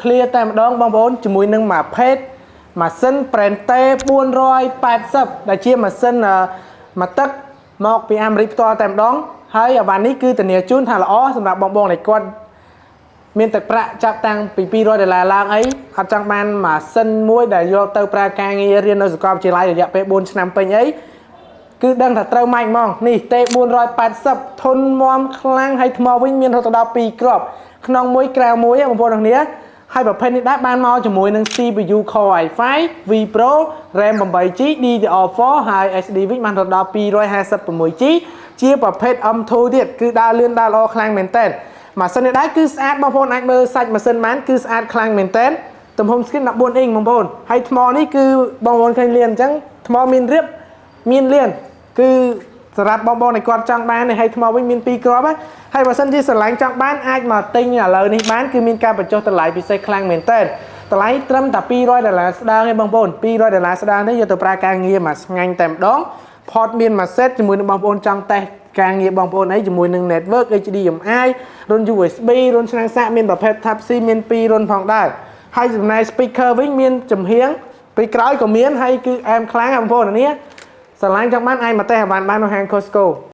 clear តែម្ដងបងប្អូនជាមួយនឹងមួយផេតម៉ាស៊ីន Prente 480ដែលជាម៉ាស៊ីនមកទឹកមកពីអាមេរិកផ្ទាល់តែម្ដងហើយអាវ៉ាន់នេះគឺធានាជូនថាល្អសម្រាប់បងដែលគាត់មានទឹកប្រាក់ចាប់តាំងពី$200ឡើងអីអត់ចង់បានម៉ាស៊ីនមួយដែលយកទៅប្រើការងាររៀននៅសាកលវិទ្យាល័យរយៈពេល4ឆ្នាំពេញអីគឺដឹងថាត្រូវម៉ាច់ហ្មងនេះ T480 ធន់មាំខ្លាំងហើយថ្មវិញមានរហូតដល់2គ្រាប់ក្នុងមួយក្រៅមួយបងប្អូនទាំងគ្នាហើយប្រភេទនេះដែរបានមកជាមួយនឹង CPU Core i5 V Pro RAM 8GB DDR4 ហើយ SD វិញបានរហូតដល់ 256GB ជាប្រភេទ M2 ទៀតគឺដើរលឿនដើរល្អខ្លាំងមែនតើម៉ាស៊ីននេះដែរគឺស្អាតបងប្អូនអាចមើលសាច់ម៉ាស៊ីនបានគឺស្អាតខ្លាំងមែនតើទំហំ screen 14 អ៊ីងបងប្អូនហើយថ្មនេះគឺបងប្អូនឃើញលៀនអញ្ចឹងថ្មមានរៀបមានលៀនគឺសម្រាប់បងប្អូនដែលគាត់ចង់បានហើយថ្មវិញមាន2គ្រាប់ហើយបើសិនជាស្រឡាញ់ចង់បានអាចមកទិញឥឡូវនេះបានគឺមានការបញ្ចុះតម្លៃពិសេសខ្លាំងមែនតើតម្លៃត្រឹមតែ$200ស្ដើងទេបងប្អូន$200ស្ដើងទេយកទៅប្រើការងារមួយថ្ងៃតែម្ដង port មានមួយ set ជាមួយនឹងបងប្អូនចង់តេស្តការងារបងប្អូនអីជាមួយនឹង network HDMI រុន USB រុនឆ្នាំងសាកមានប្រភេទ Type C មាន2រុនផងដែរហើយចំណែក speaker វិញមានចំហៀងពីក្រោយក៏មានហើយគឺអែមខ្លាំងបងប្អូននេះស្រឡាញ់ចង់បានអាចមកតេស្តអាវ៉ាន់បាននៅហាង Costco